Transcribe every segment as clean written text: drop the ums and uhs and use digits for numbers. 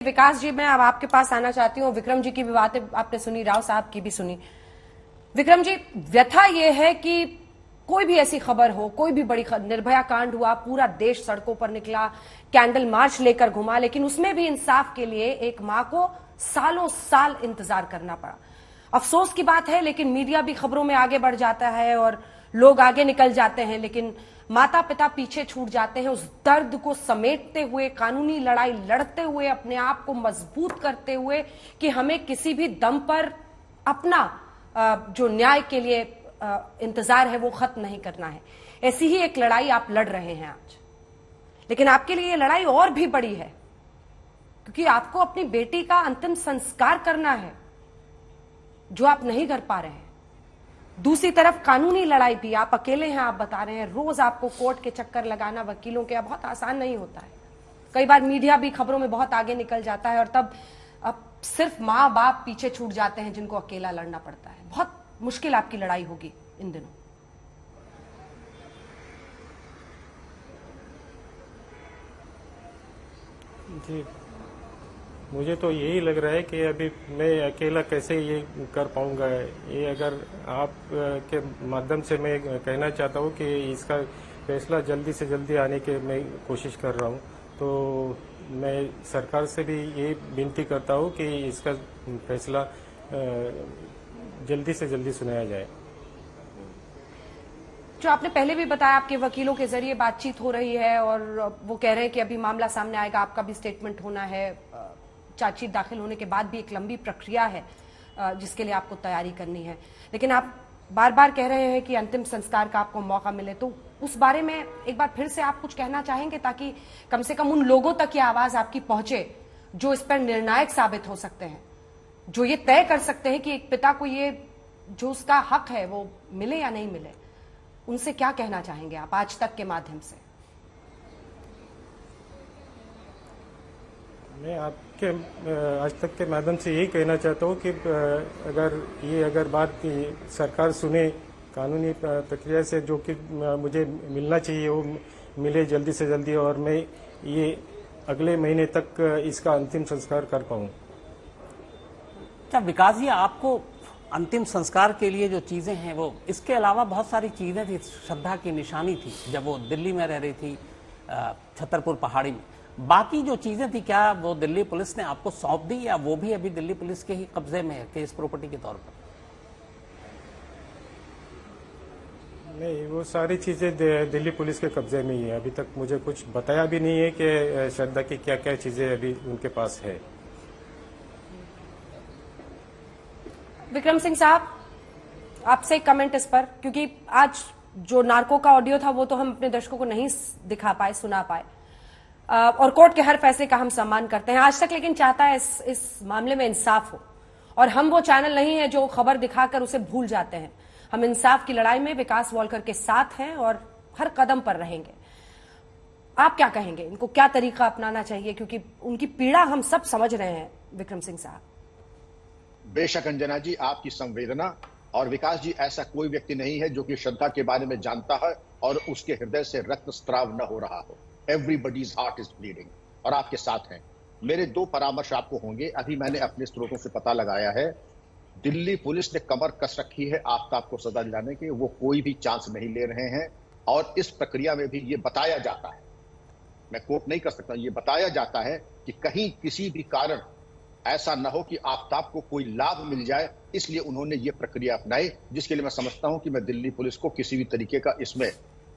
विकास जी, मैं अब आपके पास आना चाहती हूँ। विक्रम जी की भी बातें आपने सुनी, राव साहब की भी सुनी। विक्रम जी, व्यथा यह है कि कोई भी ऐसी खबर हो, कोई भी बड़ी खबर, निर्भया कांड हुआ, पूरा देश सड़कों पर निकला, कैंडल मार्च लेकर घुमा, लेकिन उसमें भी इंसाफ के लिए एक मां को सालों साल इंतजार करना पड़ा। अफसोस की बात है, लेकिन मीडिया भी खबरों में आगे बढ़ जाता है और लोग आगे निकल जाते हैं, लेकिन माता पिता पीछे छूट जाते हैं। उस दर्द को समेटते हुए, कानूनी लड़ाई लड़ते हुए, अपने आप को मजबूत करते हुए कि हमें किसी भी दम पर अपना जो न्याय के लिए इंतजार है वो खत्म नहीं करना है। ऐसी ही एक लड़ाई आप लड़ रहे हैं आज, लेकिन आपके लिए ये लड़ाई और भी बड़ी है, क्योंकि आपको अपनी बेटी का अंतिम संस्कार करना है, जो आप नहीं कर पा रहे हैं। दूसरी तरफ कानूनी लड़ाई भी, आप अकेले हैं, आप बता रहे हैं, रोज आपको कोर्ट के चक्कर लगाना वकीलों के बहुत आसान नहीं होता है। कई बार मीडिया भी खबरों में बहुत आगे निकल जाता है और तब अब सिर्फ माँ बाप पीछे छूट जाते हैं, जिनको अकेला लड़ना पड़ता है। बहुत मुश्किल आपकी लड़ाई होगी इन दिनों। जी, मुझे तो यही लग रहा है कि अभी मैं अकेला कैसे ये कर पाऊंगा। ये अगर आप के माध्यम से मैं कहना चाहता हूँ कि इसका फैसला जल्दी से जल्दी आने की मैं कोशिश कर रहा हूँ। तो मैं सरकार से भी ये विनती करता हूँ कि इसका फैसला जल्दी से जल्दी सुनाया जाए। जो आपने पहले भी बताया, आपके वकीलों के जरिए बातचीत हो रही है और वो कह रहे हैं कि अभी मामला सामने आएगा, आपका भी स्टेटमेंट होना है, चार्जशीट दाखिल होने के बाद भी एक लंबी प्रक्रिया है जिसके लिए आपको तैयारी करनी है। लेकिन आप बार बार कह रहे हैं कि अंतिम संस्कार का आपको मौका मिले, तो उस बारे में एक बार फिर से आप कुछ कहना चाहेंगे, ताकि कम से कम उन लोगों तक ये आवाज आपकी पहुंचे जो इस पर निर्णायक साबित हो सकते हैं, जो ये तय कर सकते हैं कि एक पिता को ये जो उसका हक है वो मिले या नहीं मिले। उनसे क्या कहना चाहेंगे आप आज तक के माध्यम से? मैं आपके आज तक के माध्यम से यही कहना चाहता हूँ कि अगर बात सरकार सुने, कानूनी प्रक्रिया से जो कि मुझे मिलना चाहिए वो मिले जल्दी से जल्दी, और मैं ये अगले महीने तक इसका अंतिम संस्कार कर पाऊँ। क्या विकास जी, आपको अंतिम संस्कार के लिए जो चीजें हैं वो, इसके अलावा बहुत सारी चीजें थी, श्रद्धा की निशानी थी जब वो दिल्ली में रह रही थी, छतरपुर पहाड़ी में, बाकी जो चीजें थी, क्या वो दिल्ली पुलिस ने आपको सौंप दी या वो भी अभी दिल्ली पुलिस के ही कब्जे में है केस प्रॉपर्टी के तौर पर? नहीं, वो सारी चीजें दिल्ली पुलिस के कब्जे में ही है। अभी तक मुझे कुछ बताया भी नहीं है कि श्रद्धा की क्या क्या चीजें अभी उनके पास है। विक्रम सिंह साहब, आपसे एक कमेंट इस पर, क्योंकि आज जो नार्को का ऑडियो था वो तो हम अपने दर्शकों को नहीं दिखा पाए, सुना पाए, और कोर्ट के हर फैसले का हम सम्मान करते हैं आज तक, लेकिन चाहता है इस मामले में इंसाफ हो। और हम वो चैनल नहीं है जो खबर दिखाकर उसे भूल जाते हैं। हम इंसाफ की लड़ाई में विकास वालकर के साथ हैं और हर कदम पर रहेंगे। आप क्या कहेंगे, इनको क्या तरीका अपनाना चाहिए, क्योंकि उनकी पीड़ा हम सब समझ रहे हैं। विक्रम सिंह साहब। बेशक अंजना जी, आपकी संवेदना, और विकास जी, ऐसा कोई व्यक्ति नहीं है जो कि श्रद्धा के बारे में जानता है और उसके हृदय से रक्तस्राव न हो रहा हो। एवरीबडीज हार्ट इज ब्लीडिंग, और आपके साथ हैं। मेरे दो परामर्श आपको होंगे। अभी मैंने अपने स्रोतों से पता लगाया है, दिल्ली पुलिस ने कमर कस रखी है आफ्ताब को सजा दिलाने की। वो कोई भी चांस नहीं ले रहे हैं, और इस प्रक्रिया में भी ये बताया जाता है, मैं कोट नहीं कर सकता, ये बताया जाता है कि कहीं किसी भी कारण ऐसा न हो कि आफ्ताब को कोई लाभ मिल जाए, इसलिए उन्होंने ये प्रक्रिया अपनाई, जिसके लिए मैं समझता हूं कि मैं दिल्ली पुलिस को किसी भी तरीके का इसमें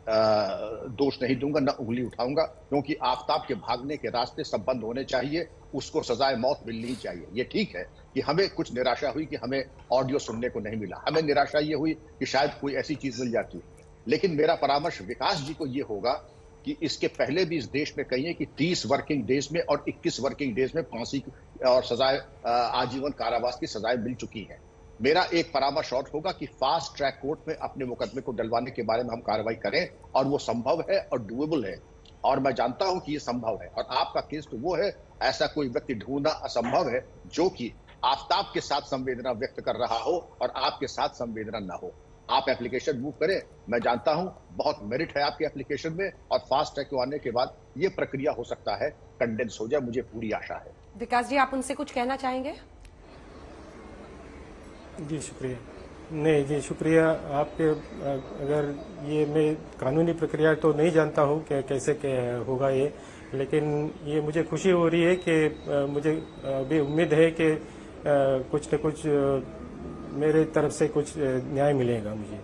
दोष नहीं दूंगा, न उंगली उठाऊंगा, क्योंकि आफ्ताब के भागने के रास्ते सब बंद होने चाहिए, उसको सजाए मौत मिलनी चाहिए। ये ठीक है कि हमें कुछ निराशा हुई कि हमें ऑडियो सुनने को नहीं मिला, हमें निराशा ये हुई कि शायद कोई ऐसी चीज मिल जाती, लेकिन मेरा परामर्श विकास जी को ये होगा कि इसके पहले भी इस देश में कही है कि 30 वर्किंग डेज में और 21 वर्किंग डेज में फांसी और सजाए, आजीवन कारावास की सजाएं मिल चुकी है। मेरा एक परामर्श और होगा कि फास्ट ट्रैक कोर्ट में अपने मुकदमे को डलवाने के बारे में हम कार्रवाई करें, और वो संभव है और डूएबल है, और मैं जानता हूं कि ये संभव है। और आपका केस तो वो है, ऐसा कोई व्यक्ति ढूंढना असंभव है जो कि आफ्ताब के साथ संवेदना व्यक्त कर रहा हो और आपके साथ संवेदना न हो। आप एप्लीकेशन मूव करें, मैं जानता हूं बहुत मेरिट है आपके एप्लीकेशन में, और फास्ट ट्रैक को आने के बाद ये प्रक्रिया हो सकता है कंडेंस हो जाए, मुझे पूरी आशा है। विकास जी, आप उनसे कुछ कहना चाहेंगे? जी शुक्रिया। नहीं जी शुक्रिया आपके। अगर ये मैं कानूनी प्रक्रिया तो नहीं जानता हूँ कि कैसे होगा ये, लेकिन ये मुझे खुशी हो रही है कि मुझे अभी उम्मीद है कि कुछ न कुछ मेरे तरफ से कुछ न्याय मिलेगा मुझे।